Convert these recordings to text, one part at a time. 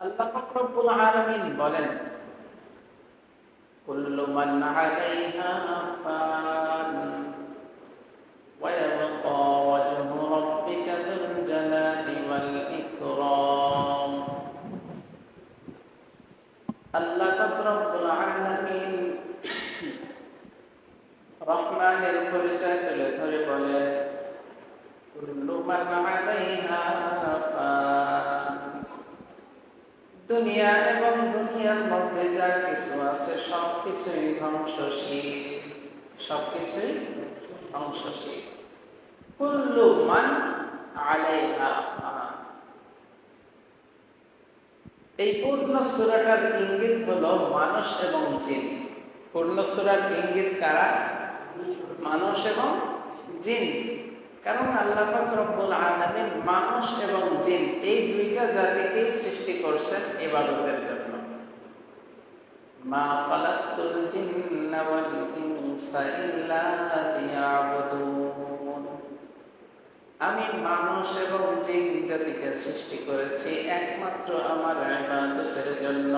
আল্লাহ পাক রব্বুল আলামিন বলেন, কুল্লু মান আলাইহা ফান ওয়া ইয়াবকা ওয়াজহু রাব্বিকা যুল জালালি ওয়াল ইকরাম। আল্লাহ পাক রব্বুল আলামিন রহমানের পরিচয় তুলে ধরে বলেন, কুল্লু মান আলাইহা ফান। দুনিয়া এবং দুনিয়ার মধ্যে যা কিছু আছে সবকিছুই ধ্বংসশীল, সবকিছুই ধ্বংসশীল। কুল্লু মান আলাইহা ফান। এই পূর্ণ সূরাটার ইঙ্গিত হলো মানুষ এবং জিন। পূর্ণ সূরার ইঙ্গিত কারা? মানুষ এবং জিন। কারণ আল্লাহ পাক রব্বুল আলামিন মানুষ এবং জিন এই দুইটা জাতিকেই সৃষ্টি করছেন ইবাদতের জন্য। মা খালাকতুল জিন্না ওয়াল ইনসা ইল্লা লিয়াবুদুন। আমি মানুষ এবং জিন জাতিকে সৃষ্টি করেছি একমাত্র আমার ইবাদতের জন্য।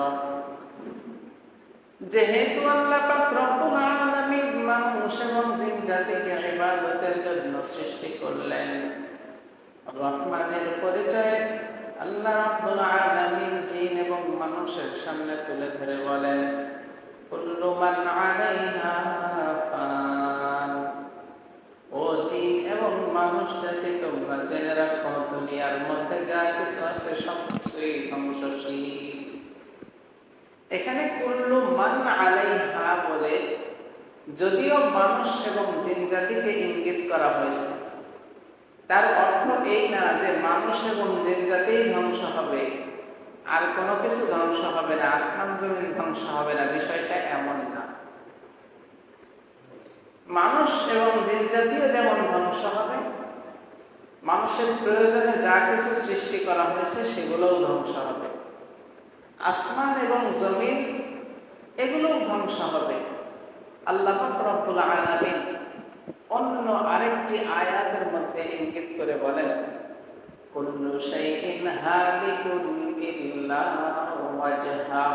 যেহেতু আল্লাহ পাক রব্বুল আলামিন মানুষ এবং জিন জাতিকে ইবাদতের জন্য সৃষ্টি করলেন, রহমানের পরিচয় আল্লাহ রাব্বুল আলামিন জিন এবং মানুষের সামনে তুলে ধরে বলেন, কুল্লু মান আলাইহা ফান। ও জিন এবং মানুষ জাতি, তোমরা জেনে রাখো দুনিয়ার মধ্যে যা কিছু আছে সবকিছুই ধ্বংসশীল। এখানে কুল্লু মান আলাইহা বলে যদিও মানুষ এবং জিন জাতিকে ইঙ্গিত করা হয়েছে, তার অর্থ এই না যে মানুষ এবং জিন জাতিই ধ্বংস হবে, আর কোনো কিছু ধ্বংস হবে না, আসমান জমিন ধ্বংস হবে না, বিষয়টা এমন না। মানুষ এবং জিন জাতিও যেমন ধ্বংস হবে, মানুষের প্রয়োজনে যা কিছু সৃষ্টি করা হয়েছে সেগুলোও ধ্বংস হবে। আসমান এবং জমিন এগুলোও ধ্বংস হবে। আল্লাহ পাক রব্বুল আলামিন অন্য আরেকটি আয়াতের মধ্যে ইঙ্গিত করে বলেন, কুল্লু শাইইন হালিকুন ইল্লা ওয়াজহা।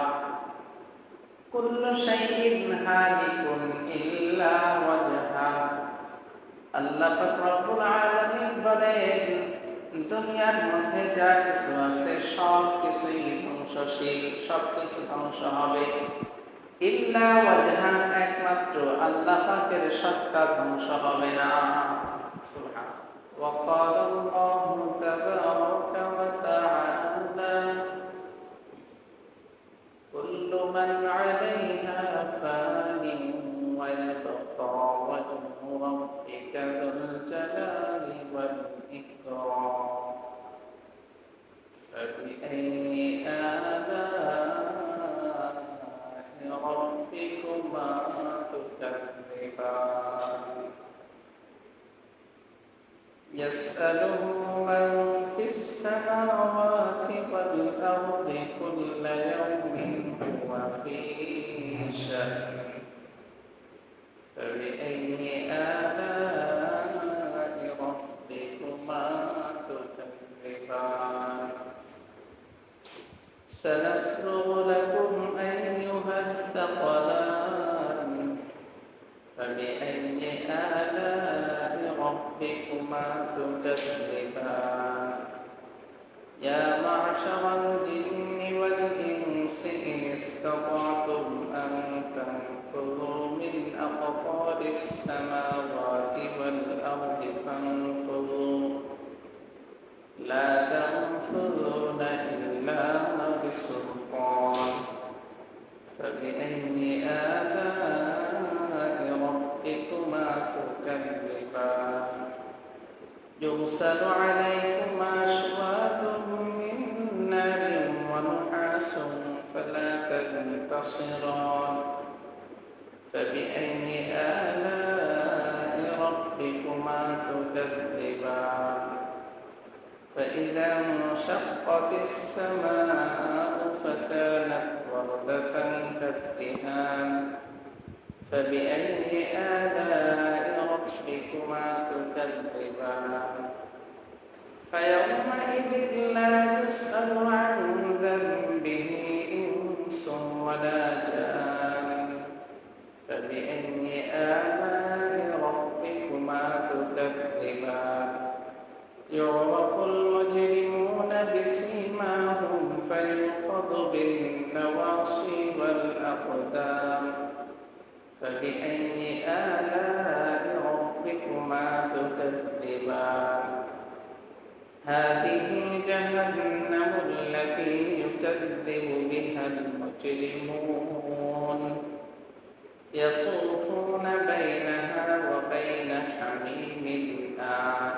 কুল্লু শাইইন হালিকুন ইল্লা ওয়াজহা। আল্লাহ পাক রব্বুল আলামিন বলেন, দুনিয়ার মধ্যে যা কিছু আছে সব কিছুই ধ্বংসশীল, সবকিছু ধ্বংস হবে। ইল্লা ওয়াজহা, একমাত্র আল্লাহ পাকের সত্তা ধ্বংস হবে না। সুবহান। ওয়া ক্বালা আল্লাহু তাবারাকা ওয়া তাআলা, কুল্লু মান আলাইহা ফানিন ওয়া ইয়াবকা ওয়াজহু রাব্বিকা যুল জালালি ওয়াল ইকরাম। فبأي آلاء ربكما تكذبان. يسأله من في السماوات والأرض كل يوم هو في شأن. فبأي آلاء ربكما تكذبان. سنفرغ لكم أيها الثقلان. فبأي آلاء ربكما تكذبان. يا معشر الجن والإنس إن استطعتم أن تنفذوا من أقطار السماوات والأرض فانفذوا لا تنفذون إلا بسلطان. فبأي آلاء ربكما تكذبان. يرسل عليكما شواظ من نار ونحاس فلا تنتصران. فبأي آلاء ربكما تكذبان. فإذا انشقت السماء فكانت وردة كالدهان. فبأي آلاء ربكما تكذبان. فيومئذ لا يسأل عن ذنبه إنس ولا جان فبأي آلاء ربكما تكذبان يعرف المجرمون بسيماهم فيؤخذ بالنواصي والأقدام فبأي آلاء ربكما تكذبان هذه جهنم التي يكذب بها المجرمون يطوفون بينها وبين حميم آن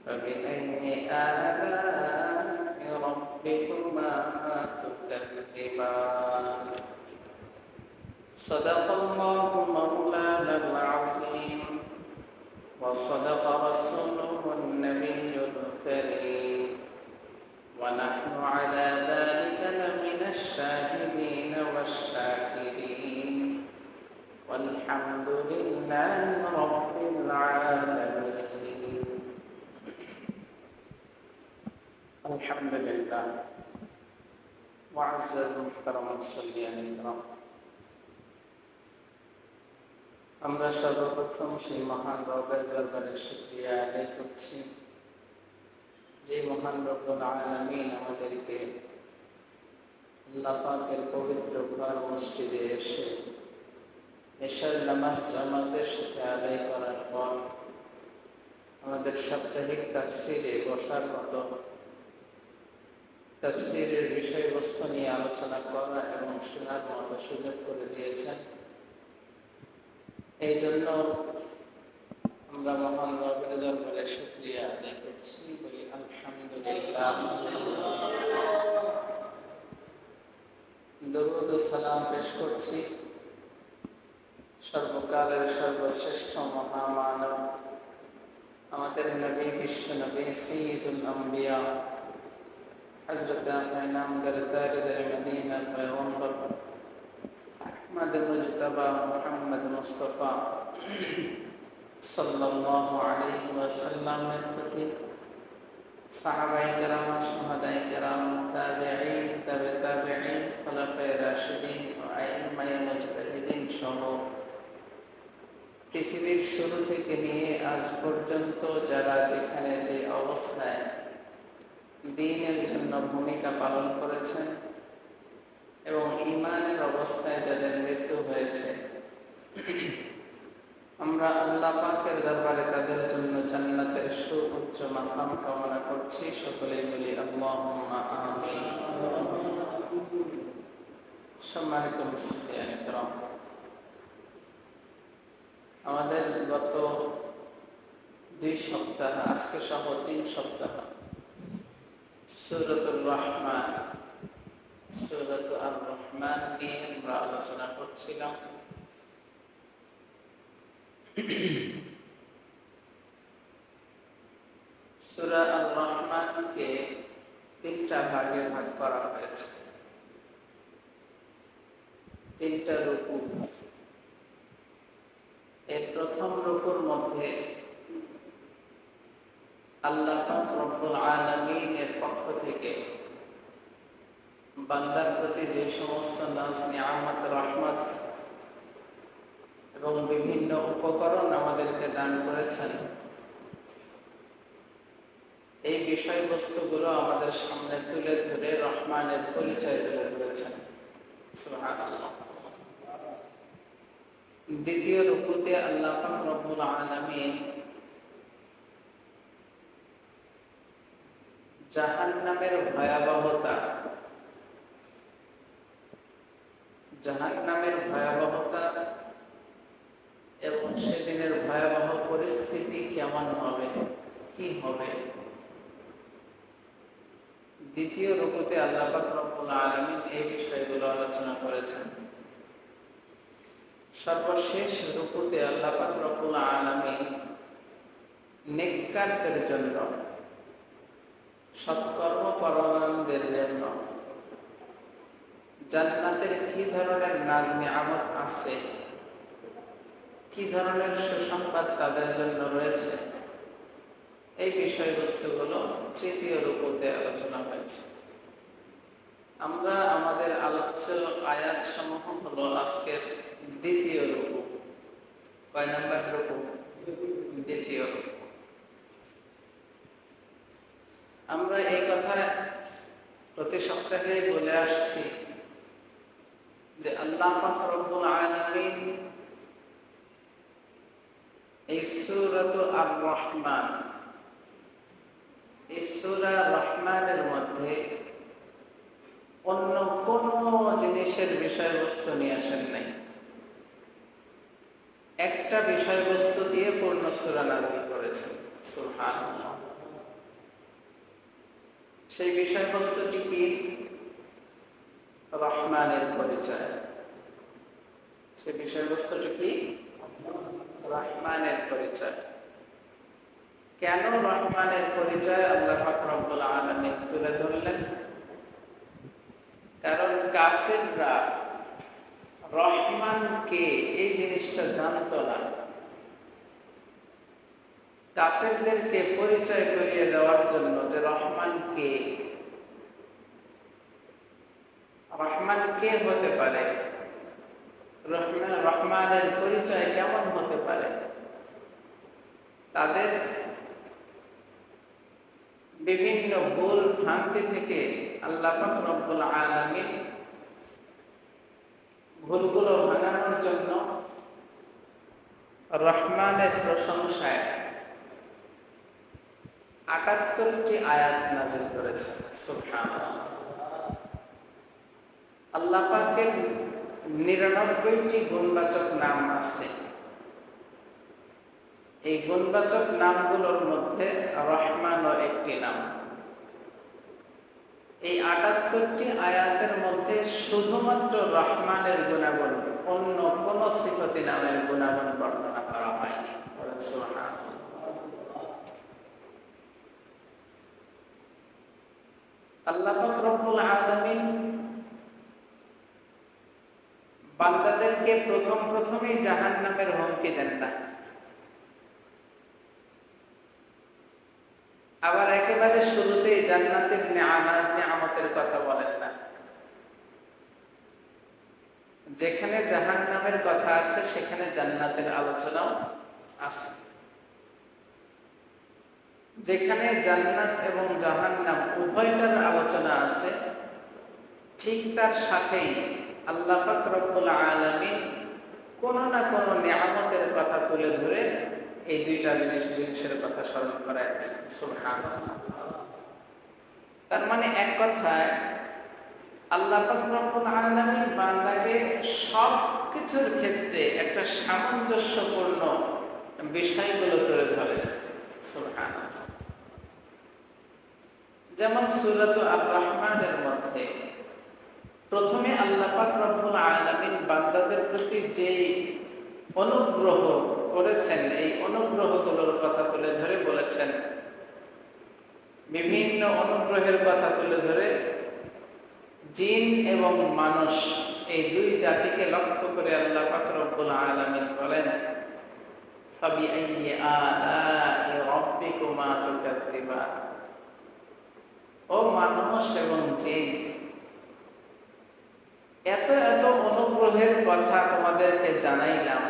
فبأي آلاء ربكما تكذبان صدق الله مولانا العظيم وصدق رسوله النبي الكريم ونحن على ذلك لمن الشاهدين والشاكرين والحمد لله رب العالمين الحمد لله وعزز محترم المصلين الكرام আমরা সর্বপ্রথম সেই মহান রবের দরবারে শুকরিয়া আদায় করছি যে মহান রব্বুল আলামিন আমাদেরকে আল্লাহ পাকের পবিত্র ঘর মসজিদে এসে এশার নামাজ জামাতের সাথে আদায় করার পর আমাদের সাপ্তাহিক তাফসিরে বসার মতো তাফসিরের বিষয়বস্তু নিয়ে আলোচনা করা এবং শোনার মতো সুযোগ করে দিয়েছেন। এই জন্য আমরা মহান রবের দরবারে শুকরিয়া আদায় করছি, বলি আলহামদুলিল্লাহ। দরুদ ও সালাম পেশ করছি সর্বকালের সর্বশ্রেষ্ঠ মহামানব আমাদের নবী বিশ্ব নবী সাইয়্যিদুল আম্বিয়া হযরত নামদার তাজদার মদিনার পয়গম্বর আহমদ মুজতবা মুহাম্মদ মুস্তাফা সাল্লাল্লাহু আলাইহি ওয়াসাল্লামের প্রতি, সাহাবায়ে কেরাম, শুহাদায়ে কেরাম, তাবেঈন, তাবে তাবেঈন, খুলাফায়ে রাশিদিন ও আইম্মায়ে মুজতাহিদিন সহ পৃথিবীর শুরু থেকে নিয়ে আজ পর্যন্ত যারা যেখানে যে অবস্থায় দ্বীনের জন্য ভূমিকা পালন করেছেন এবং ঈমানের অবস্থায় যাদের মৃত্যু হয়েছে, আমরা আল্লাহ পাকের দরবারে তাদের জন্য জান্নাতের সুউচ্চ মাকাম কামনা করছি। সকলেই বলি আল্লাহুম্মা আমিন। সম্মানিত মুসলিম کرام, আমাদের গত 2 সপ্তাহ, আজকে সহ 3 সপ্তাহ সূরাতুর রহমান, সূরাত আর-রহমান নিয়ে আমরা আলোচনা করছিলাম। সূরা আর-রহমানকে 3টা ভাগে ভাগ করা হয়েছে, 3টা রুকু। এই প্রথম রুকুর মধ্যে আল্লাহ পাক রব্বুল আলামিনের পক্ষ থেকে বান্দার প্রতি যে সমস্ত নাজ, নিয়ামত, রহমত এবং বিভিন্ন উপকরণ আমাদেরকে দান করেছেন, এই বিষয়বস্তুগুলো আমাদের সামনে তুলে ধরে রহমানের পরিচয় তুলে ধরেছেন। সুবহানাল্লাহ। দ্বিতীয় রুকুতে আল্লাহ পাক রব্বুল আলামিন জাহান্নামের ভয়াবহতা, জাহান্নামের ভয়াবহতা এবং সেদিনের ভয়াবহ পরিস্থিতি কেমন হবে, কি হবে, দ্বিতীয় রুকুতে আল্লাহ পাক রব্বুল আলামিন এই বিষয়গুলো আলোচনা করেছেন। সর্বশেষ রুকুতে আল্লাহ পাক রব্বুল আলামিন নেককারদের জন্য, সৎকর্মপরায়ণদের জন্য জান্নাতের কি ধরনের নাজ নিয়ামত আছে, কি ধরনের সুসংবাদ তাদের জন্য রয়েছে, এই বিষয়বস্তুগুলো তৃতীয় রুকুতে আলোচনা হয়েছে। আমরা আমাদের আলোচ্য আয়াত সমূহ হলো আজকের দ্বিতীয় রুকু। কয় নাম্বার রুকু? দ্বিতীয় রুকু। আমরা এই কথা প্রতি সপ্তাহে বলে আসছি যে আল্লাহ পাক রব্বুল আলামিন এই সূরাত আর-রহমান, এই সূরা রহমানের মধ্যে অন্য কোন জিনিসের বিষয়বস্তু নিয়ে আসেন নাই। একটা বিষয়বস্তু দিয়ে পূর্ণ সূরা নাযিল করেছেন। সুবহানাল্লাহ। সেই বিষয়বস্তুটি কি? রহমানের পরিচয়। সেই বিষয়বস্তুটি কি? রহমানের পরিচয়। কেন রহমানের পরিচয় আল্লাহ পাক রব্বুল আলামিন তুলে ধরলেন? কারণ কাফেররা রহমান কে এই জিনিসটা জানতো না। কাফেরদেরকে পরিচয় করিয়ে দেওয়ার জন্য যে রহমান কে, রহমান কে হতে পারে, রহমানের পরিচয় কেমন হতে পারে, তাদের বিভিন্ন ভুল ভ্রান্তি থেকে আল্লাহ পাক রব্বুল আলামিন ভুলগুলো ভাঙানোর জন্য রহমানের প্রশংসায় ৭৮টি আয়াত নাযিল করেছেন। সুবহানাল্লাহ। আল্লাহ পাকের ৯৯টি গুণবাচক নাম আছে। এই গুণবাচক নামগুলোর মধ্যে রহমানও একটি নাম। এই ৭৮টি আয়াতের মধ্যে শুধুমাত্র রহমানের গুণাগুণ, অন্য কোন সিফাতি নামের গুণাগুণ বর্ণনা করা হয়নি। সুবহানাল্লাহ। আল্লাহ পাক রব্বুল আলামিন বান্দাদেরকে প্রথমেই জাহান্নামের হুমকি দেন না, আবার একেবারে শুরুতেই জান্নাতের নিয়ামতের কথা বলেন না। যেখানে জাহান্নামের কথা আছে সেখানে জান্নাতের আলোচনাও আছে। যেখানে জান্নাত এবং জাহান্নাম উভয়টার আলোচনা আছে, ঠিক তার সাথেই আল্লাহ পাক রব্বুল আলামিন কোন না কোন নিয়ামতের কথা তুলে ধরে এই দুইটা জিনিসের কথা স্মরণ করাচ্ছেন। সুবহানাল্লাহ। তার মানে এক কথায় আল্লাহ পাক রব্বুল আলামিন বান্দাকে সব কিছুর ক্ষেত্রে একটা সামঞ্জস্যপূর্ণ বিষয়গুলো তুলে ধরে। সুবহানাল্লাহ। যেমন সূরাত আর-রহমানের মধ্যে প্রথমে আল্লাহ পাক রব্বুল আলামিন বান্দাদের প্রতি যে অনুগ্রহ করেছেন, এই অনুগ্রহগুলোর কথা তুলে ধরে বলেছেন, বিভিন্ন অনুগ্রহের কথা তুলে ধরে জিন এবং মানুষ এই দুই জাতিকে লক্ষ্য করে আল্লাহ পাক রব্বুল আলামিন বলেন, ফাবিআইয়ি আলাই রাব্বিকুমা তুকাযযিবান। ও মানুষ এবং জিন, এত এত অনুগ্রহের কথা তোমাদেরকে জানাইলাম,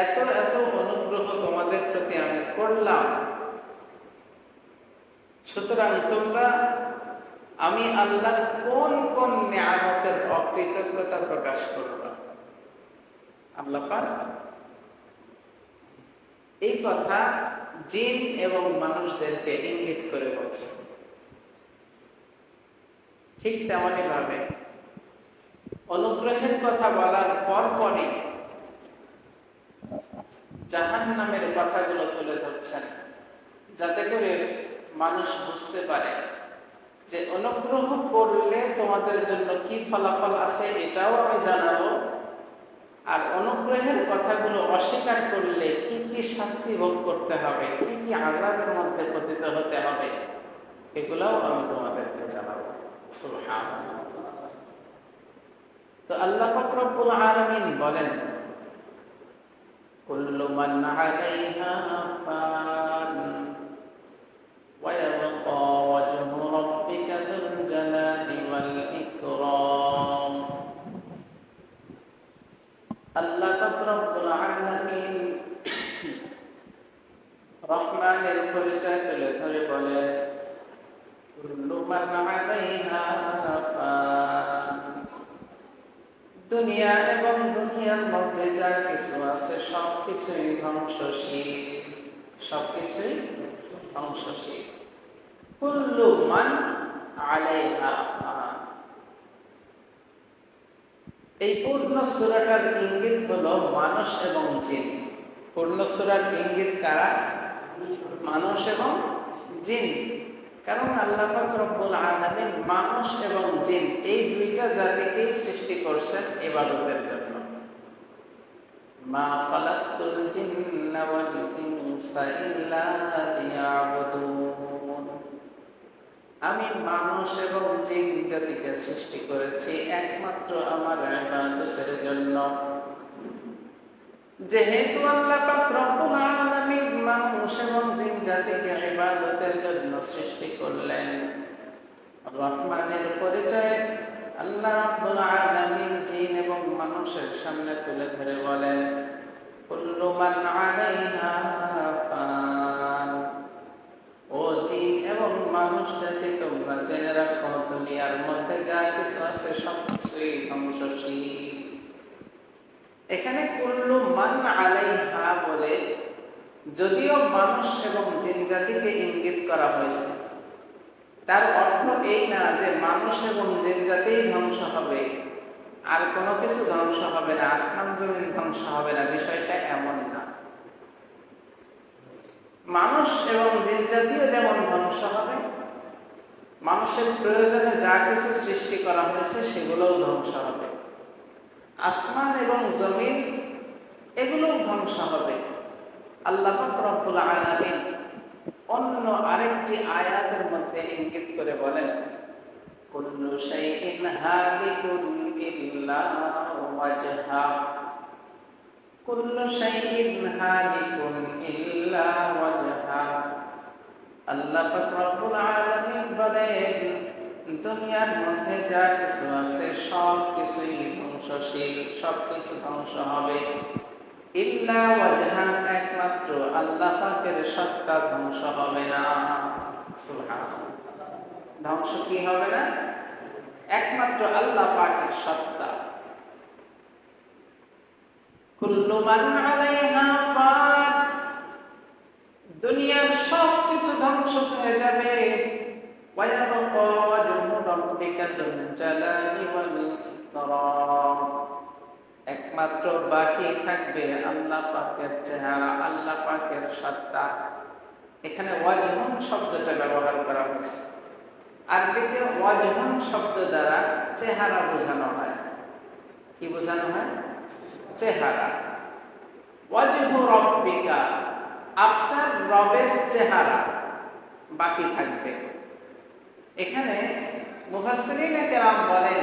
এত এত অনুগ্রহ তোমাদের প্রতি আমি করলাম, সুতরাং তোমরা আমি আল্লাহর কোন কোন নিয়ামতের অকৃতজ্ঞতা প্রকাশ করবা? আল্লাহ পাক এই কথা জিন এবং মানুষদেরকে ইঙ্গিত করে বলছে। ঠিক তেমনি ভাবে অনুগ্রহের কথা বলার পরপরই জাহান্নামের কথাগুলো তুলে ধরছেন, যাতে করে মানুষ বুঝতে পারে যে অনুগ্রহ করলে তোমাদের জন্য কি ফলাফল আছে এটাও আমি জানাবো, আর অনুগ্রহের কথাগুলো অস্বীকার করলে কি কি শাস্তি ভোগ করতে হবে, কি কি আযাবের মধ্যে পতিত হতে হবে, এগুলাও আমি তোমাদেরকে জানাবো। সুবহানাল্লাহ। তো আল্লাহ পাক রব্বুল আলামিন বলেন, কুল্লু মান আলাইহা ফান ويبقى وجه ربك ذو الجلال والإكرام আল্লাহ পাক রব্বুল আলামিন রহমানের পরিচয় তুলে ধরে বলেন কুল্লু মান আলাইহা ফান দুনিয়া এবং দুনিয়ার মধ্যে যা কিছু আছে সবকিছুই ধ্বংসশীল সবকিছুই ধ্বংসশীল কুল্লু মান আলাইহা ফান এই পূর্ণ সূরাটার ইঙ্গিত হলো মানুষ এবং জিন পূর্ণ সূরার ইঙ্গিত কারা মানুষ এবং জিন কারণ আল্লাহ পাক রব্বুল আলামিন মানুষ এবং জিন এই দুইটা জাতিকেই সৃষ্টি করেছেন ইবাদতের জন্য মা খালাকতুল জিন্না ওয়াল ইনসা ইল্লা লিয়াবুদুন আমি মানুষ এবং জিন জাতিকে সৃষ্টি করেছি একমাত্র আমার ইবাদতের জন্য যেহেতু আল্লাহ পাক রব্বুল আলামিন মানুষ এবং জিন জাতিকে ইবাদতের জন্য সৃষ্টি করলেন রহমানের পরিচয় আল্লাহ রাব্বুল আলামিন জিন এবং মানুষের সামনে তুলে ধরে বলেন কুল্লু মান আলাইহা ফান ও জিন এবং মানুষ জাতি তোমরা জেনে রাখো দুনিয়ার মধ্যে যা কিছু আছে সবকিছুই ধ্বংসশীল এখানে কুল্লু মান আলাইহা বলে যদিও মানুষ এবং জিন জাতিকে ইঙ্গিত করা হয়েছে তার অর্থ এই না যে মানুষ এবং জিন জাতিই ধ্বংস হবে আর কোনো কিছু ধ্বংস হবে না আসমান জমিন ধ্বংস হবে না বিষয়টা এমন না মানুষ এবং জিন জাতিও যেমন ধ্বংস হবে মানুষের প্রয়োজনে যা কিছু সৃষ্টি করা হয়েছে সেগুলোও ধ্বংস হবে আসমান এবং জমিন এগুলোও ধ্বংস হবে আল্লাহ পাক রব্বুল আলামিন অন্য আরেকটি আয়াতের মধ্যে ইঙ্গিত করে বলেন কুল্লু শাইইন হালিকুন ইল্লা ওয়াজহা কুল্লু শাইইন হালিকুন ইল্লা ওয়াজহা আল্লাহ পাক রব্বুল আলামিন বলেন দুনিয়ার মধ্যে যা কিছু আছে সব কিছুই ধ্বংসশীল সবকিছু ধ্বংস হবে ইল্লা ওয়াজহা একমাত্র আল্লাহ পাকের সত্তা ধ্বংস হবে না সুবহানাল্লাহ ধ্বংস কি হবে না একমাত্র আল্লাহ পাকের সত্তা কুল্লু মান আলাইহা ফান দুনিয়ার সব কিছু ধ্বংস হয়ে যাবে ওয়ায়াবকা ওয়াজহু রাব্বিকা যুল জালালি ওয়াল ইকরাম একমাত্র বাকি থাকবে আল্লাহ পাকের চেহারা আল্লাহ পাকের সত্তা এখানে ওয়াজহুন শব্দটা ব্যবহার করা হয়েছে আরবিতে ওয়াজহুন শব্দ দ্বারা চেহারা বোঝানো হয় কি বোঝানো হয় চেহারা ওয়াজহু রাব্বিকা আপনার রবের চেহারা বাকি থাকবে এখানে মুফাসসিরিনে কেরাম বলেন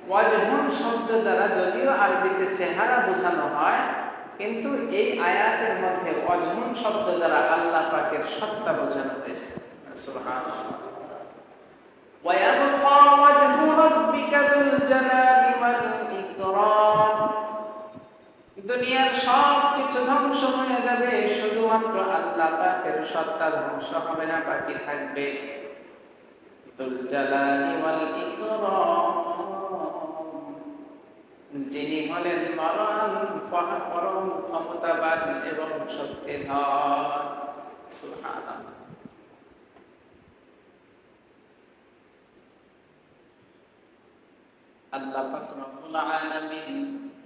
ওয়াজহুন শব্দ দ্বারা যদিও আরবিতে চেহারা বোঝানো হয় কিন্তু এই আয়াতের মধ্যে ওয়াজহুন শব্দ দ্বারা আল্লাহ পাকের সত্তা বোঝানো হয়েছে সুবহানাল্লাহ ওয়ায়াবকা ওয়াজহু রাব্বিকা যুল জালালি ওয়াল ইকরাম দুনিয়ার সব কিছু ধ্বংস হয়ে যাবে শুধুমাত্র আল্লাহ পাকের সত্তা ধ্বংস হবে না বাকি থাকবে যুল জালালি ওয়াল ইকরাম যিনি হলেন পরম ক্ষমতাবান এবং শক্তিধর সুবহানাল্লাহ আল্লাহ পাক রব্বুল আলামিন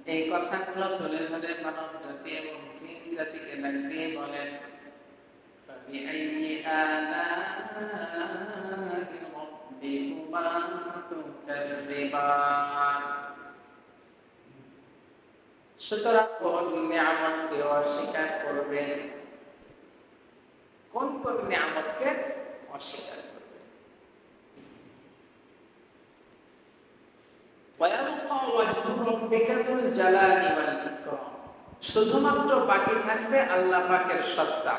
এই কথাগুলো তুলে ধরে মানব জাতি এবং জিন জাতিকে ডাক দিয়ে বলেন ফাবিআইয়ি আলা'i রাব্বিকুমা তুকাযযিবান সুতরাং কোন নিয়ামতকে অস্বীকার করবে কোন কোন নিয়ামতকে অস্বীকার করবে ওয়ায়াবকা ওয়াজহু রাব্বিকা যুল জালালি ওয়াল ইকরাম শুধুমাত্র বাকি থাকবে আল্লাহ পাকের সত্তা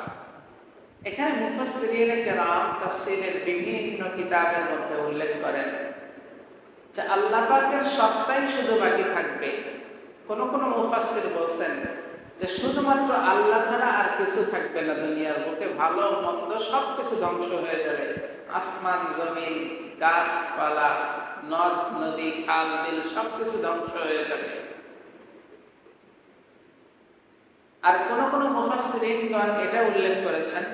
এখানে মুফাসসিরিনে কেরাম তাফসীরের বিভিন্ন কিতাবের মধ্যে উল্লেখ করেন যে আল্লাহ পাকের সত্তাই শুধু বাকি থাকবে। কোন কোন মুফাসসির বলছেন যে শুধুমাত্র আল্লাহ ছাড়া আর কিছু থাকবে না দুনিয়ার বুকে, ভালো মন্দ সবকিছু ধ্বংস হয়ে যাবে। আসমান জমিন, গাছপালা, নদ নদী, খাল বিল সবকিছু ধ্বংস হয়ে যাবে। আর কোন কোন মুফাসসিরিনগণ এটা উল্লেখ করেছেন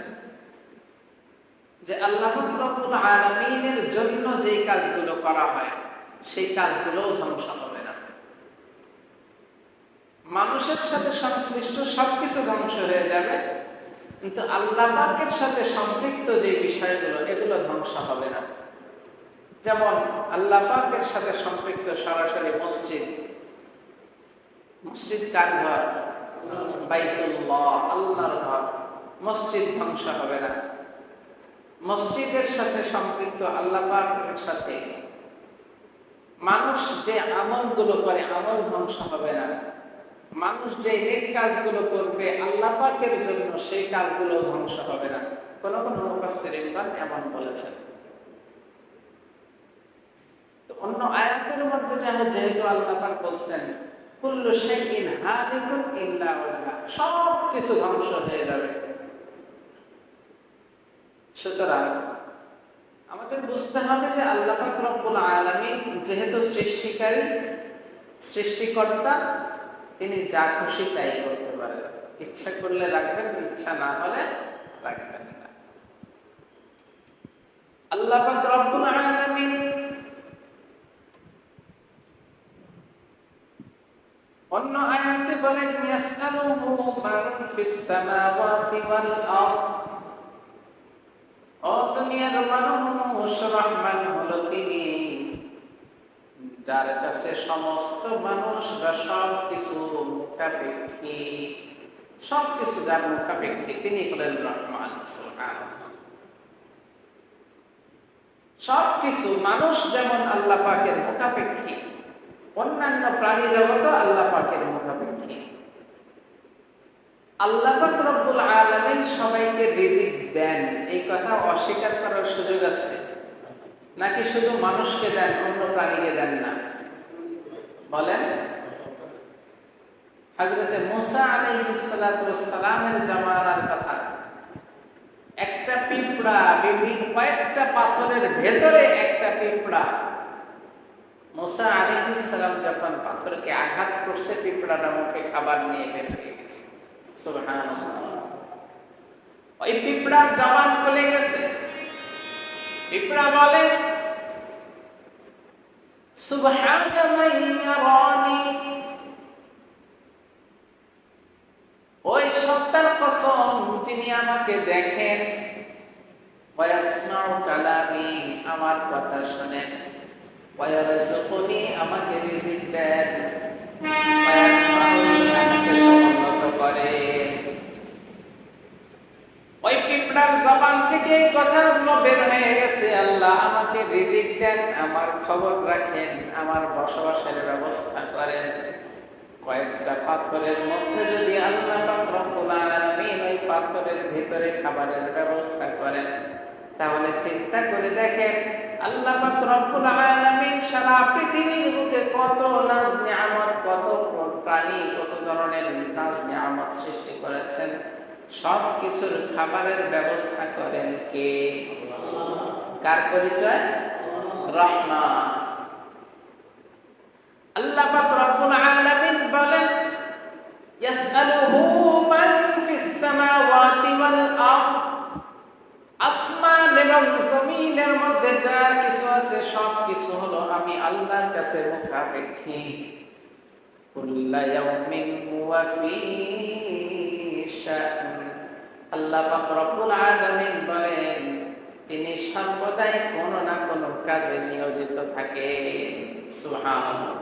যে আল্লাহ রাব্বুল আলামিনের জন্য যেই কাজগুলো করা হয় সেই কাজগুলোও ধ্বংস হবে না। মানুষের সাথে সংশ্লিষ্ট সবকিছু ধ্বংস হয়ে যাবে, কিন্তু আল্লাহ পাকের সাথে সম্পৃক্ত যে বিষয়গুলো এগুলো ধ্বংস হবে না। যেমন আল্লাহ পাকের সাথে সম্পৃক্ত সরাসরি মসজিদ। মসজিদ কার ঘর? বাইতুল্লাহ, আল্লাহর ঘর। মসজিদ ধ্বংস হবে না। মসজিদের সাথে সম্পৃক্ত আল্লাহ পাকের সাথে মানুষ যে আমলগুলো করে আমল ধ্বংস হবে না। মানুষ যে নেক কাজগুলো করবে আল্লাহ পাকের জন্য সেই কাজগুলো ধ্বংস হবে না। কোন কোন মুফাসসিরিনগণ এমন বলেছেন। তো অন্য আয়াতের মধ্যে যেহেতু আল্লাহ পাক বলছেন কুল্লু শাইইন হালিকুন ইল্লা ওয়াজহা, সব কিছু ধ্বংস হয়ে যাবে। সুতরাং আমাদের বুঝতে হবে যে আল্লাহ পাক রব্বুল আলামিন যেহেতু সৃষ্টিকারী, সৃষ্টিকর্তা, তিনি যা খুশি তাই করতে পারেন। ইচ্ছা করলে রাখবেন, ইচ্ছা না হলে রাখবেন না। আল্লাহ পাক রব্বুল আলামিন অন্য আয়াতে বলেন ইয়াসআলুহু মান ফিস সামাওয়াতি ওয়াল আরদ। ও দুনিয়ার মানুষ, রহমান হলো তিনি যার কাছে সমস্ত মানুষ বা সব কিছু মুখাপেক্ষী, সবকিছু যার মুখাপেক্ষী তিনি হলেন রহমান। সুবহানাল্লাহ। সবকিছু মানুষ যেমন আল্লাহ পাকের মুখাপেক্ষী, অন্যান্য প্রাণী জগৎ আল্লাহ পাকের মুখাপেক্ষী। আল্লাহ পাক রব্বুল আলামিন সবাইকে রিজিক দেন, এই কথা অস্বীকার করার সুযোগ আছে নাকি শুধু মানুষকে দেন, অন্য প্রাণীকে দেন না? বলেন। হযরতে মূসা আলাইহিস সালাতু ওয়াস সালামের জামানার কথা। একটা পিঁপড়া বিভিন্ন কয়েকটা পাথরের ভেতরে একটা পিঁপড়া, মূসা আলাইহিস সালাম যখন পাথরকে আঘাত করছে পিঁপড়াটা মুখে খাবার নিয়ে বের হয়ে গেছে। সুবহানাল্লাহ। ওই পিঁপড়ার জবান খুলে গেছে। পিঁপড়া বলে সুবহানা মান ইয়ারানি, ওই সত্তার কসম যিনি আমাকে দেখেন, ওয়া ইয়াসমাউ কালামি, আমার কথা শুনেন, ওয়া ইয়ারযুকুনি, আমাকে রিজিক দেন, ওয়া ইয়ারহামুনি, আমাকে সমুন্নত করেন। ওই পিঁপড়ার জবান থেকে এই কথাগুলো বের হয়ে গেছে, আল্লাহ আমাকে রিজিক দেন, আমার খবর রাখেন, আমার বসবাসের ব্যবস্থা করেন। কয়েকটা পাথরের মধ্যে যদি আল্লাহ পাক রব্বুল আলামিন ওই পাথরের ভিতরে খাবারের ব্যবস্থা করেন, তাহলে চিন্তা করে দেখেন আল্লাহ পাক রব্বুল আলামিন সারা পৃথিবীর বুকে কত নাজ নিয়ামত, কত প্রাণী, কত ধরনের নাজ নিয়ামত সৃষ্টি করেছেন। সব কিছুর খাবারের ব্যবস্থা করেন কে? কার পরিচয়? রহমান। আল্লাহ পাক রব্বুল আলামিন বলেন ইয়াসআলুহু মান ফিস সামাওয়াতি ওয়াল আরদ, আসমান এবং জমিনের মধ্যে যা কিছু আছে সব কিছু হলো আমি আল্লাহর কাছে মুখাপেক্ষী। কুল্লা ইয়াউমিন হুয়া ফী শা'n, আল্লাহ পাক রব্বুল আলামিন বলেন তিনি সর্বদাই কোন না কোন কাজে নিয়োজিত থাকে। সুবহানাল্লাহ।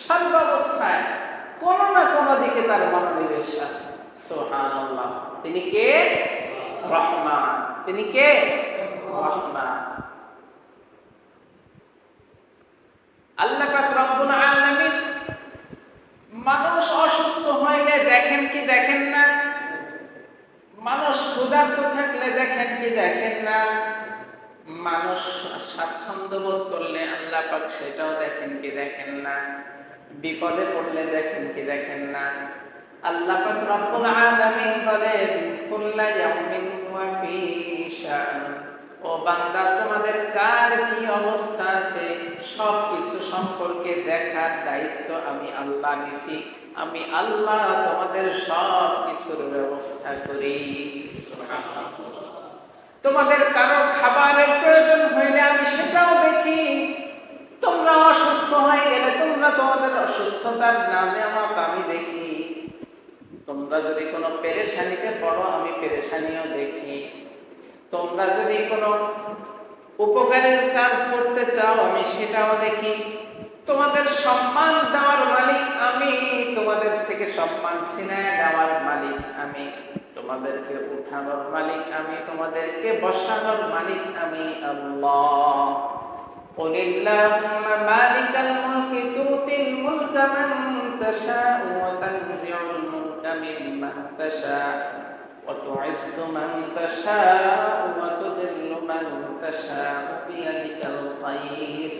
সর্বাবস্থায় কোন না কোন দিকে তার মনোনিবেশ আছে। সুবহানাল্লাহ। তিনি কে? রহমান। তিনি কে? রহমান। আল্লাহ পাক রব্বুল আলামিন মানুষ অসুস্থ হইলে দেখেন কি দেখেন না? মানুষ ক্ষুধার্ত করলে দেখেন কি দেখেন না? মানুষ স্বাচ্ছন্দ্য বোধ করলে আল্লাহ পাক সেটাও দেখেন কি দেখেন না? বিপদে পড়লে দেখেন কি দেখেন না? আল্লাহ পাক রব্বুল আলামিন বলেন কুল্লা ইয়াউমিন ওয়া ফি শাআন। ও বান্দা, তোমাদের কার কি অবস্থা আছে সবকিছু সম্পর্কে দেখার দায়িত্ব আমি আল্লাহ নিছি। আমি আল্লাহ তোমাদের সব কিছুর ব্যবস্থা করি। সুবহানাল্লাহ। তোমাদের কারো খাবারের প্রয়োজন হইলে আমি সেটাও দেখি। তোমরা অসুস্থ হয়ে গেলে তোমাদের অসুস্থতার নামে আমি দেখি। তোমরা যদি কোনো পেরেশানিতে পড়ো আমি পেরেশানিও দেখি। তোমরা যদি কোনো উপকারের কাজ করতে চাও আমি সেটাও দেখি। তোমাদের সম্মান দেওয়ার মালিক আমি, তোমাদের থেকে সম্মান ছিনায় নেওয়ার মালিক আমি, তোমাদেরকে উঠানোর মালিক আমি, তোমাদেরকে বসানোর মালিক আমি আল্লাহ। قل اللهم مالك الملك تؤتي الملك من تشاء وتنزع الملك ممن تشاء وتعز من تشاء وتذل من تشاء بيدك الخير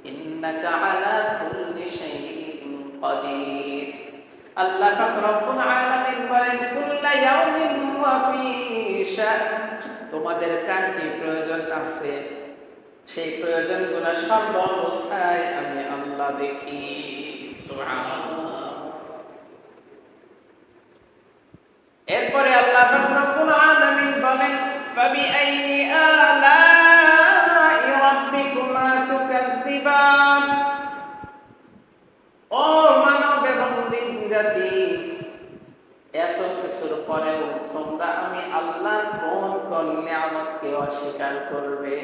إنك على كل شيء قدير। আল্লাহ পাক রব্বুল আলামিন বলেন কুল্লা ইয়াউমিন ওয়া ফি শাআন। তোমাদের কার কি প্রয়োজন আছে সেই প্রয়োজনগুলো সর্ব অবস্থায় আমি আল্লাহ দেখি। সুবহানাল্লাহ। এরপরে আল্লাহ পাক রব্বুল আলামিন বলেন ফাবিআইয়ি আলাই রাব্বিকুমা তুকাযযিবান। ও মানব এবং জিন জাতি, এত কিছুর পরেও তোমরা আমি আল্লাহর কোন কোন নিয়ামতকে অস্বীকার করবে?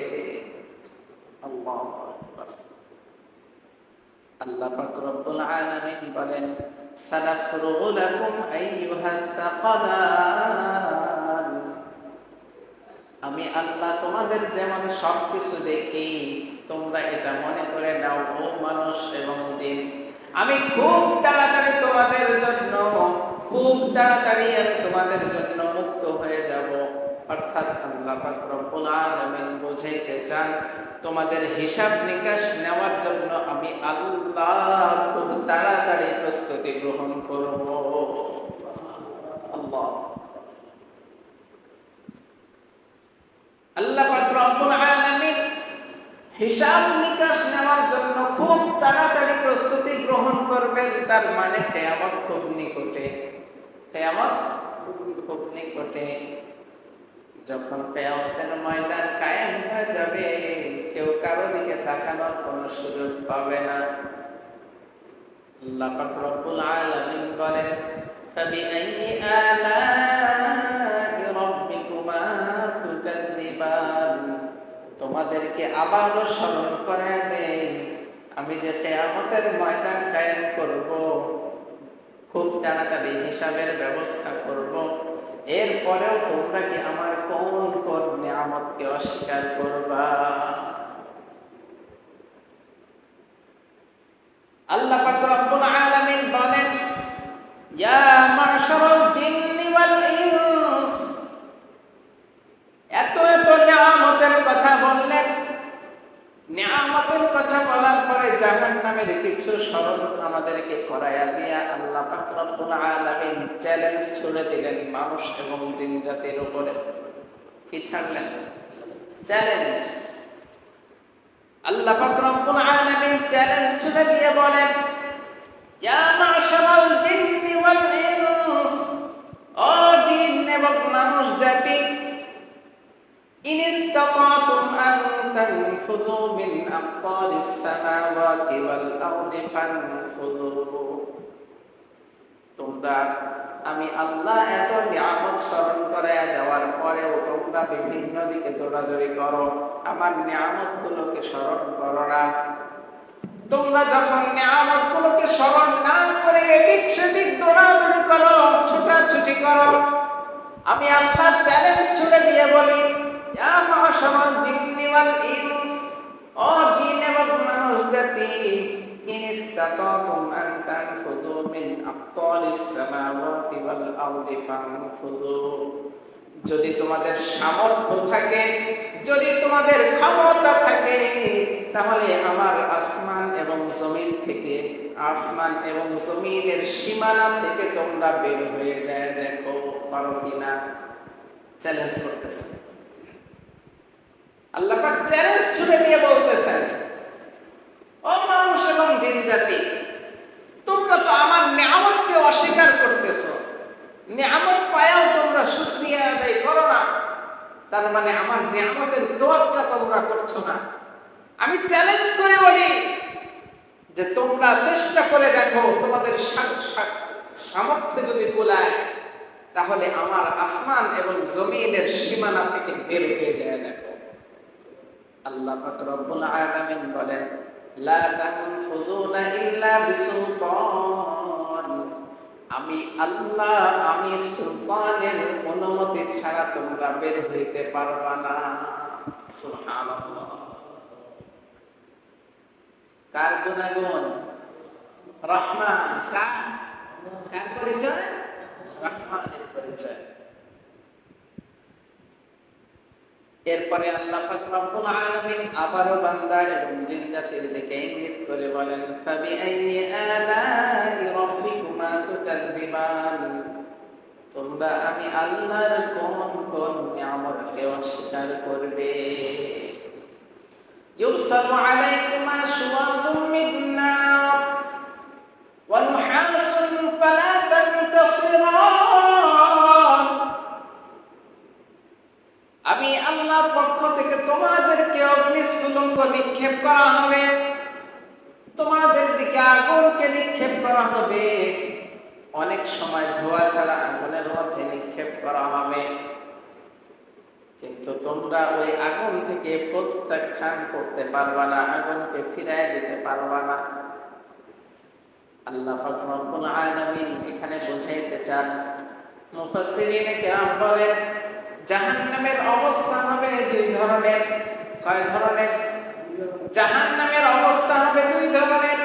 আল্লাহু আকবার। আল্লাহ পাক রব্বুল আলামিন বলেন সানাফরুগু লাকুম আইয়ুহাস সাকালান। আমি আল্লাহ তোমাদের যেমন সবকিছু দেখি, তোমরা এটা মনে করে নাও ও মানুষ এবং জিন, আমি খুব তাড়াতাড়ি আমি তোমাদের জন্য মুক্ত হয়ে যাব। অর্থাৎ আল্লাহ পাক রব্বুল আলামিন বোঝাইতে চান তোমাদের হিসাব নিকাশ নেওয়ার জন্য আমি আল্লাহ খুব তাড়াতাড়ি প্রস্তুতি গ্রহণ করব। আল্লাহ পাক রব্বুল আলামিন হিসাব নিকাশ নেওয়ার জন্য খুব তাড়াতাড়ি প্রস্তুতি গ্রহণ করবেন। তার মানে কিয়ামত খুব নিকটে। কিয়ামত খুব নিকটে। যখন কিয়ামতের ময়দান কায়েম হয়ে যাবে, কেউ কারো দিকে তাকানোর কোনো সুযোগ পাবে না। আল্লাহ পাক রব্বুল আলামিন বলেন ফাবিআইয়ি আলাই রাব্বিকুমা তুকাযযিবান। তোমাদেরকে আবারও স্মরণ করায় দেই, আমি যে কিয়ামতের ময়দান কায়েম করব, খুব তাড়াতাড়ি হিসাবের ব্যবস্থা করব, এরপরেও তোমরা কি আমার কোন কোন নিয়ামতকে অস্বীকার করবা? আল্লাহ পাক রব্বুল আলামিন বলেন ইয়া মাশারাল জিন্নি ওয়াল ইনস। এত নিয়ামতের কথা বললেন। নিয়ামতের কথা বলার পরে জাহান্নামের কিছু স্মরণ আমাদেরকে করায়া দিয়া আল্লাহ পাক রব্বুল আলামিন চ্যালেঞ্জ ছুড়ে দিলেন মানুষ এবং জিন জাতির উপরে। কি ছাড়লেন? চ্যালেঞ্জ। আল্লাহ পাক রব্বুল আলামিন চ্যালেঞ্জ ছুড়ে দিয়ে বলেন ইয়া মাশারাল জিন্নি ওয়াল ইনস। ও জিন এবং মানুষ জাতি, ইন ইসতাতাতুম আন তানফুযু মিন আকতারিস সামাওয়াতি ওয়াল আরদি ফানফুযু। তোমরা আমি আল্লাহ এত নিয়ামত স্মরণ করায়া দেওয়ার পরেও তোমরা বিভিন্ন দিকে দৌড়াদৌড়ি করো, আমার নিয়ামতগুলোকে স্মরণ করো না। তোমরা যখন নিয়ামতগুলোকে স্মরণ না করে এদিক সেদিক দৌড়াদৌড়ি করো, ছোটাছুটি করো, আমি আল্লাহ চ্যালেঞ্জ ছুড়ে দিয়ে বলি ইয়া মাশারাল জিন্নি ওয়াল ইনস। ও জিন এবং মানুষ জাতি, ইন ইসতাতাতুম আন তানফুযু মিন আকতারিস সামাওয়াতি ওয়াল আরদি ফানফুযু। যদি তোমাদের সামর্থ্য থাকে, যদি তোমাদের ক্ষমতা থাকে, তাহলে আমার আসমান এবং জমিন থেকে, আসমান এবং জমিনের সীমানা থেকে তোমরা বের হয়ে যায় দেখো পারো কিনা। চ্যালেঞ্জ করতেছে আল্লাহ পাক, চ্যালেঞ্জ ছুড়ে দিয়ে বলতেছেন, ও মানুষ এবং জিন জাতি, তোমরা তো আমার নিয়ামতকে অস্বীকার করতেছো, নিয়ামত পায়াও তোমরা শুকরিয়া আদায় করো না, তার মানে আমার নিয়ামতের তোয়াক্কা তোমরা করছো না। আমি চ্যালেঞ্জ করে বলি যে তোমরা চেষ্টা করে দেখো, তোমাদের সামর্থ্য যদি কুলায়, তাহলে আমার আসমান এবং জমিনের সীমানা থেকে বের হয়ে যায় দেখো। আল্লাহ পাক রব্বুল আলামিন বলেন, লা তানফুযুনা ইল্লা বিসুলতান, আমি আল্লাহ, আমি সুলতানের অনুমতি ছাড়া তোমরা বের হইতে পারবা না। সুবহানাল্লাহ। কার গুণাগুণ? রহমান। কার পরিচয়? রহমানের পরিচয়। এরপরে আল্লাহ পাক রব্বুল আলামিন আবারো বান্দা এবং জিন জাতির দিকে ইঙ্গিত করে বলেন, ফাবিআইয়ি আলাই রাব্বিকুমা তুকাযযিবান, তোমরা আমি আল্লাহর কোন কোন নিয়ামতকে অস্বীকার করবে? ইউরসালু আলাইকুমা শুওয়াযুম মিন নার ওয়া নুহাসুন ফালা তানতাসিরান, আমি আল্লাহর পক্ষ থেকে তোমাদেরকে অগ্নিস্ফুলিঙ্গ নিক্ষেপ করা হবে, তোমাদের দিকে আগুনকে নিক্ষেপ করা হবে, অনেক সময় ধোঁয়া ছাড়া আগুনের মধ্যে নিক্ষেপ করা হবে, কিন্তু তোমরা ওই আগুন থেকে প্রত্যাখ্যান করতে পারবা না, আগুনকে ফিরাই দিতে পারবা না। আল্লাহ পাক রব্বুল আলামিন এখানে বোঝাইতে চান, মুফাসসিরিনে কেরাম বলেন, জাহান্নামের অবস্থা হবে দুই ধরনের। কয় ধরনের? জাহান্নামের অবস্থা হবে দুই ধরনের।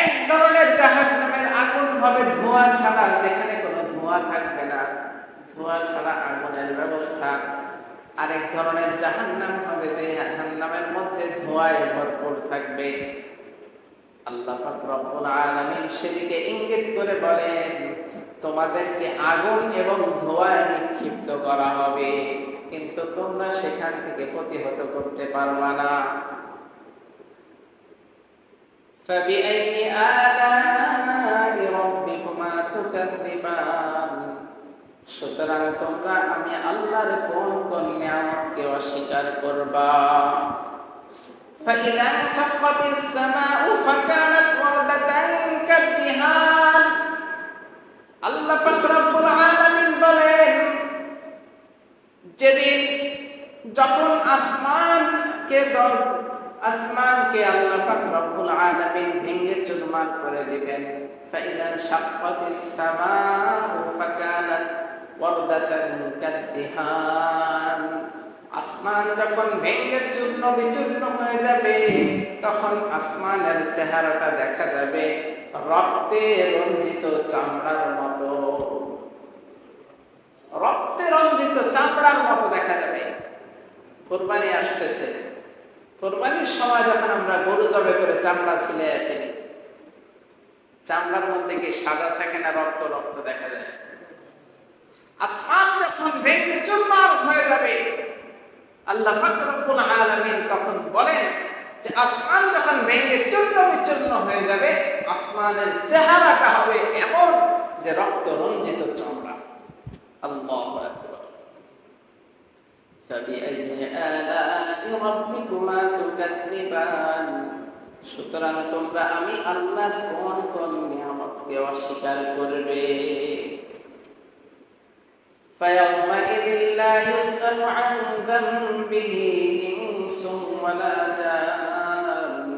এক ধরনের জাহান্নামের আগুন হবে ধোঁয়া ছাড়া, যেখানে কোনো ধোঁয়া থাকবে না, ধোঁয়া ছাড়া আগুনের ব্যবস্থা। আরেক ধরনের জাহান্নাম হবে যে জাহান্নামের মধ্যে ধোঁয়ায় ভরপুর থাকবে। আল্লাহ পাক রব্বুল আলামিন সেদিকে ইঙ্গিত করে বলেন, তোমাদেরকে আগুন এবং ধোঁয়ায় নিক্ষিপ্ত করা হবে, কিন্তু তোমরা সেখান থেকে প্রতিহত করতে পারবা না। ফাবিআইয়ি আলাই রাব্বিকুমা তুকাযযিবান, সুতরাং তোমরা আমি আল্লাহর কোন কোন নিয়ামতকে অস্বীকার করবা? فإذا انشقت السماء فكانت وردة كالدهان, আল্লাহ পাক রব্বুল আলামিন বলেন, যেদিন যখন আসমানকে আল্লাহ পাক রব্বুল আলামিন ভেঙে চুরমার করে দিবেন, فإذا انشقت السماء فكانت وردة كالدهان, আসমান যখন ভেঙে চূর্ণ বিচূর্ণ হয়ে যাবে, তখন আসমানের চেহারাটা দেখা যাবে রক্তে রঞ্জিত চামড়ার মতো, রক্তে রঞ্জিত চামড়ার মতো দেখা যাবে। কুরবানি আসতেছে, কুরবানির সময় যখন আমরা গরু জবে করে চামড়া ছিলে ফেলি, চামড়ার মধ্যে কি সাদা থাকে না রক্ত রক্ত দেখা যায়? আসমান যখন ভেঙে চুরমার হয়ে যাবে, আল্লাহ পাক রব্বুল আলামিন তখন বলেন যে আসমান যখন ভেঙে চূর্ণ বিচূর্ণ হয়ে যাবে, আসমানের চেহারাটা হবে এমন যে রক্ত রঞ্জিত চামড়া। আল্লাহু আকবার। ফাবিআইয়ি আলাই রাব্বিকুমা তুকাযযিবান, সুতরাং তোমরা আমি আল্লাহর কোন কোন নিয়ামতকে অস্বীকার করবে? فيومئذ لا يسأل عن ذنبه إنس ولا جان,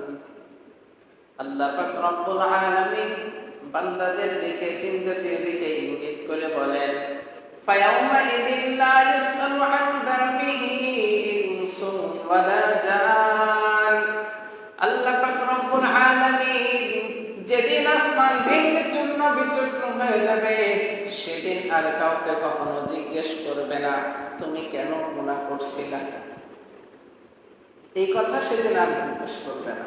আল্লাহ পাক রব্বুল আলামিন বান্দাদের দিকে, জিন জাতির দিকে ইঙ্গিত করে বলেন, فيومئذ لا يسأل عن ذنبه إنس ولا جان, আল্লাহ পাক রব্বুল আলামিন যেদিন আসমান ভেঙে চূর্ণ বিচূর্ণ হয়ে যাবে, সেদিন আর কাউকে কখনো জিজ্ঞেস করবে না তুমি কেন গুনাহ করছিলা। এই কথা সেদিন আর জিজ্ঞেস করবে না।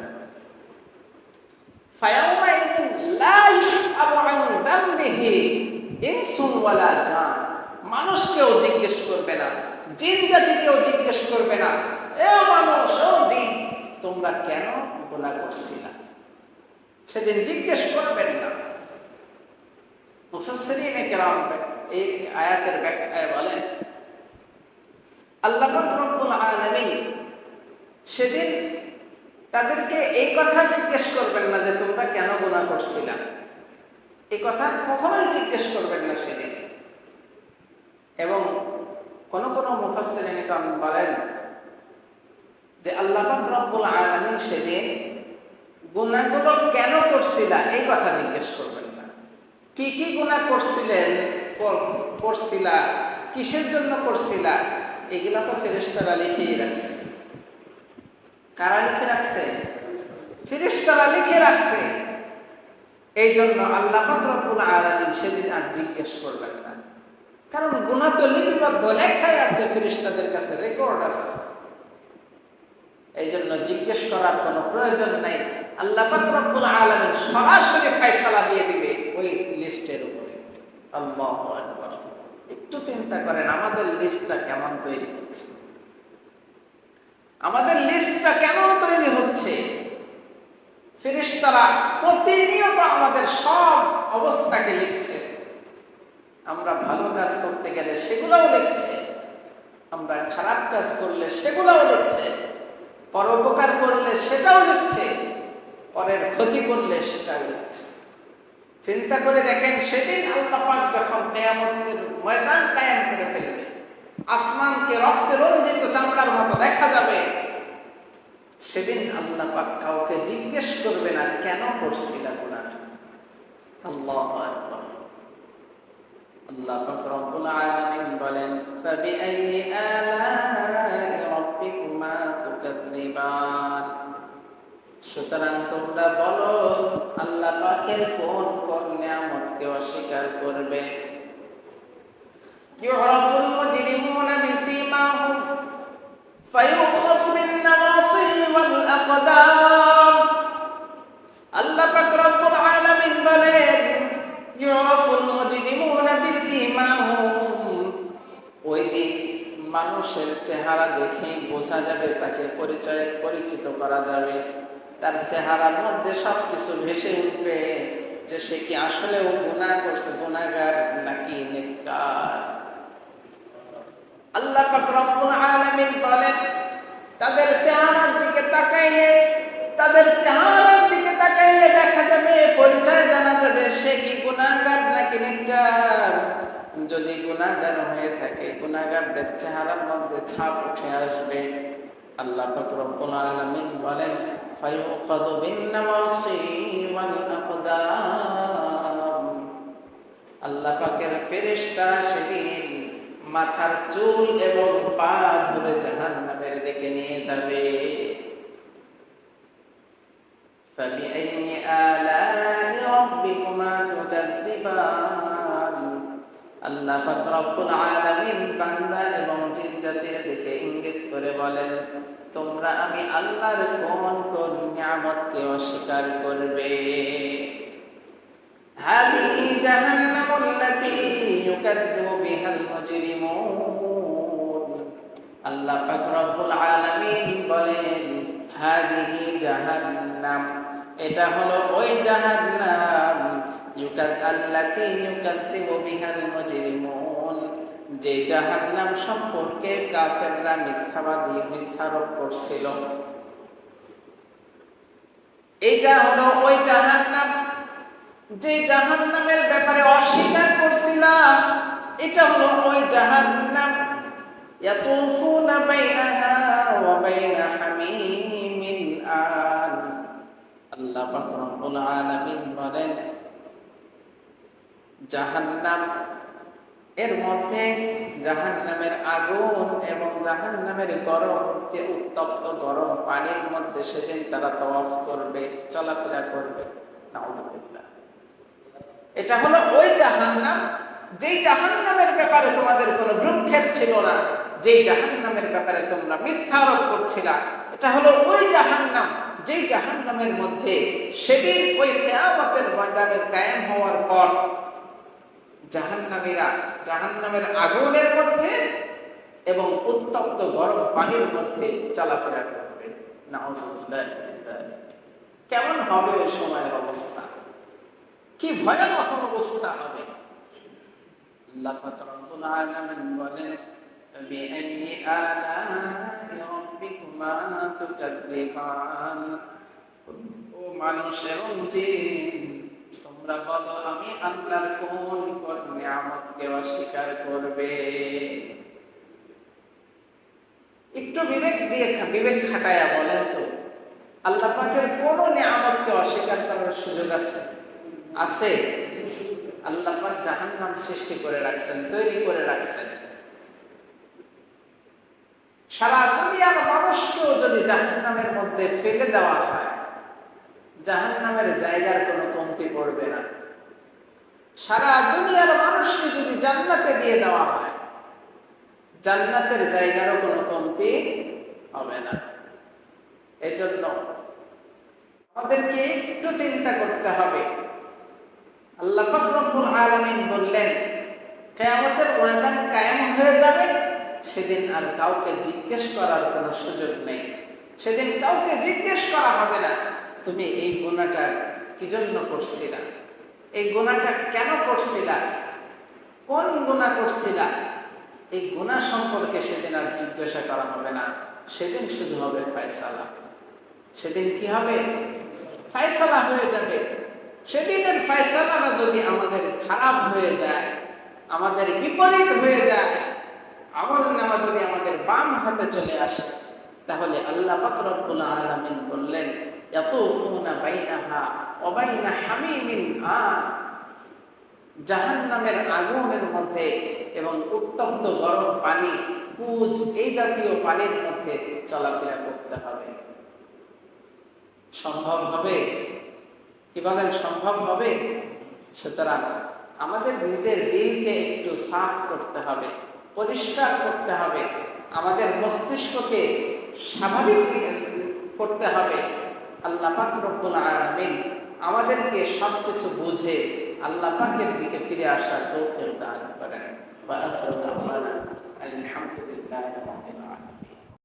ফায়াউমাইযিন লা ইউসআলু আন যামবিহি ইনসুন ওয়ালা জান। মানুষকেও জিজ্ঞেস করবে না, জিন জাতিকেও জিজ্ঞেস করবে না, এ মানুষ ও জিন তোমরা কেন গুনাহ করছিলা, সেদিন জিজ্ঞেস করবেন না। মুফাসসিরিনে কেরাম এই আয়াতের ব্যাখ্যায় বলেন, আল্লাহ পাক রব্বুল আলামিন সেদিন তাদেরকে এই কথা জিজ্ঞেস করবেন না যে তোমরা কেন গুনাহ করছিলা, এই কথা কখনোই জিজ্ঞেস করবেন না সেদিন। এবং কোন কোন মুফাসসিরিনে কেরাম বলেন যে আল্লাহ পাক রব্বুল আলামিন সেদিন গুনাহগুলো কেন করছিলা এই কথা জিজ্ঞেস করবেন না। কি কি গুনাহ করছিলা, কিসের জন্য করছিলা, এগুলা তো ফেরেশতারা লিখেই রাখছে। কারা লিখে রাখছে? ফেরেশতারা লিখে রাখছে। এই জন্য আল্লাহ পাক রব্বুল আলামিন সেদিন আর জিজ্ঞেস করবেন না, কারণ গুনাহ তো লিপিবদ্ধ লেখাই আছে, ফেরেশতাদের কাছে রেকর্ড আছে। এই জন্য জিজ্ঞেস করার কোনো প্রয়োজন নেই। আল্লাহ পাক রব্বুল আলামিন সরাসরি ফয়সালা দিয়ে দিবে ওই লিস্টের উপরে। আল্লাহু আকবার। একটু চিন্তা করেন আমাদের লিস্টটা কেমন তৈরি হচ্ছে, আমাদের লিস্টটা কেমন তৈরি হচ্ছে। ফেরেশতারা প্রতিনিয়ত আমাদের সব অবস্থাকে লিখছে। আমরা ভালো কাজ করতে গেলে সেগুলোও লিখছে, আমরা খারাপ কাজ করলে সেগুলোও লিখছে, পরোপকার করলে সেটাও লিখছে, পরের ক্ষতি করলে সেটাও লিখছে। চিন্তা করে দেখেন সেদিন আল্লাহ পাক যখন কিয়ামতের ময়দান কায়েম করে ফেলবে, আসমানকে রক্তে রঞ্জিত চামড়ার মতো দেখা যাবে, সেদিন আল্লাহ পাক কাউকে জিজ্ঞেস করবে না কেন করছিলা গুনাহটা। আল্লাহু আকবার। আল্লাহ পাক রব্বুল আলামিন বলেন, ফাবিআইয়ি আলাই রাব্বিকুমা তুকাযযিবান। সুতরাং তোমরা বলো আল্লাহ পাকের কোন কোন নিয়ামতকে অস্বীকার করবে। ইউরাফুল মুজরিমুনা বিসীমাহুম ফায়ুখাযু বিন-নাওয়াসি ওয়াল আকদাম। আল্লাহ পাক রব্বুল আলামিন বলেন, ইউরাফুল মুজরিমুনা বিসীমাহুম। ওই দিন মানুষের চেহারা দেখেই বোঝা যাবে, তাকে পরিচিত করা যাবে। তার চেহারার মধ্যে সবকিছু ভেসে উঠবে যে সে কি আসলেও গুনাহ করছে, গুনাহগার নাকি নেককার। আল্লাহ পাক রব্বুল আলামিন বলেন, তাদের চেহারার দিকে তাকাইলে দেখা যাবে, পরিচয় জানা যাবে সে কি গুনাহগার নাকি নেককার। যদি গুনাহগার হয়ে থাকে, গুনাহগারদের চেহারার মধ্যে ছাপ উঠে আসবে। আল্লাহ পাক রব্বুল আলামিন বলেন, ফায়ুখাযু বিন-নাওয়াসি ওয়াল আকদাম। আল্লাহ পাকের ফেরেশতারা সেদিন মাথার চুল এবং পা ধরে জাহান্নামের দিকে নিয়ে যাবে। ফাবিআইয়ি আলাই রাব্বিকুমা তুকাযযিবান। আল্লাহ পাক রব্বুল আলামিন বান্দা এবং জিন জাতির দিকে ইঙ্গিত করে বলেন, তোমরা আমি আল্লাহর কোন কোন নিয়ামতকে অস্বীকার করবে। হাযিহি জাহান্নামুল্লাতী ইউকাযযিবু বিহাল মুজরিমুন। আল্লাহ পাক রব্বুল আলামিন বলেন, হাযিহি জাহান্নাম, এটা হলো ওই জাহান্নাম, আল্লাতী ইউকাযযিবু বিহাল মুজরিমুন, যে জাহান্নাম সম্পর্কে কাফেররা মিথ্যারোপ করছিল। এটা হলো ওই জাহান্নাম যে জাহান্নামের ব্যাপারে অস্বীকার করছিলাম। এটা হলো ওই জাহান্নাম, ইয়াতুফুনা বাইনাহা ওয়া বাইনা হামিমিন আন। আল্লাহ পাক রব্বুল আলামিন বলেন, জাহান্নাম এর মধ্যে জাহান্নামের আগুন এবং জাহান্নামের গরম, উত্তপ্ত গরম পানির মধ্যে সেদিন তারা তাওয়াফ করবে, চলাফেরা করবে। নাউযুবিল্লাহ। এটা হলো ওই জাহান্নাম, যেই জাহান্নামের ব্যাপারে তোমাদের কোনো ভ্রুক্ষেপ ছিল না, যেই জাহান্নামের ব্যাপারে তোমরা মিথ্যা আরোপ করছিলা। এটা হলো ওই জাহান্নাম, যেই জাহান্নামের মধ্যে সেদিন ওই কিয়ামতের ময়দানে কায়েম হওয়ার পর জাহান্নামীরা জাহান্নামের আগুনের মধ্যে এবং উত্তপ্ত গরম পানির মধ্যে চলাফেরা করবে। নাউযুবিল্লাহ। কেমন হবে ওই সময়ের অবস্থা? কি ভয়াবহ অবস্থা হবে! আল্লাহ পাক রব্বুল আলামিন বলেন, ফাবিআইয়ি আলা'i রাব্বিকুমা তুকাযযিবান। ও মানুষ এবং জিন, তোমরা বলো আমি আল্লাহর কোন কোন নিয়ামতকে অস্বীকার করবে? একটু বিবেক খাটায়া বলেন তো, আল্লাহ পাকের কোন নিয়ামতকে অস্বীকার করার সুযোগ আছে? আল্লাহ পাক জাহান্নাম সৃষ্টি করে রাখছেন, তৈরি করে রাখছেন। সারা দুনিয়ার মানুষকেও যদি জাহান্নামের মধ্যে ফেলে দেওয়া হয়, জাহান্নামের জায়গার কোনো কমতি পড়বে না। সারা দুনিয়ার মানুষকে যদি জান্নাতে দিয়ে দেওয়া হয়, জান্নাতের জায়গারও কোনো কমতি হবে না। এজন্য আমাদেরকে একটু চিন্তা করতে হবে। আল্লাহ পাক রব্বুল আলামিন বললেন, কিয়ামতের ময়দান কায়েম হয়ে যাবে, সেদিন আর কাউকে জিজ্ঞেস করার কোনো সুযোগ নেই। সেদিন কাউকে জিজ্ঞেস করা হবে না, তুমি এই গুনাহটা কি জন্য করছিলা, এই গুনাহটা কেন করছিলা, কোন গুনাহ করছিলা, এই গুনাহ সম্পর্কে সেদিন আর জিজ্ঞাসা করা হবে না। সেদিন শুধু হবে ফয়সালা। সেদিন কি হবে? ফয়সালা হয়ে যাবে। সেদিনের ফয়সালাটা যদি আমাদের খারাপ হয়ে যায়, আমাদের বিপরীত হয়ে যায়, আমলনামা যদি আমাদের বাম হাতে চলে আসে, তাহলে আল্লাহ পাক রব্বুল আলামিন বললেন, ইয়াতুফুনা বাইনাহা ওয়া বাইনা হামিমিন আন। জাহান্নামের আগুনের মধ্যে এবং উত্তপ্ত গরম পানি, পুজ, এই জাতীয় পানির মধ্যে চলাফেরা করতে হবে। সম্ভব হবে? কি বলেন, সম্ভব হবে? সুতরাং আমাদের নিজের দিলকে একটু সাফ করতে হবে, পরিষ্কার করতে হবে, আমাদের মস্তিষ্ককে স্বাভাবিক করতে হবে। আল্লাহ পাক রব্বুল আলামিন আমাদেরকে সবকিছু বুঝে আল্লাহ পাকের দিকে ফিরে আসার তৌফিক দান করেন। ওয়া আখিরু দাওয়ানা আলহামদুলিল্লাহি রাব্বিল আলামিন।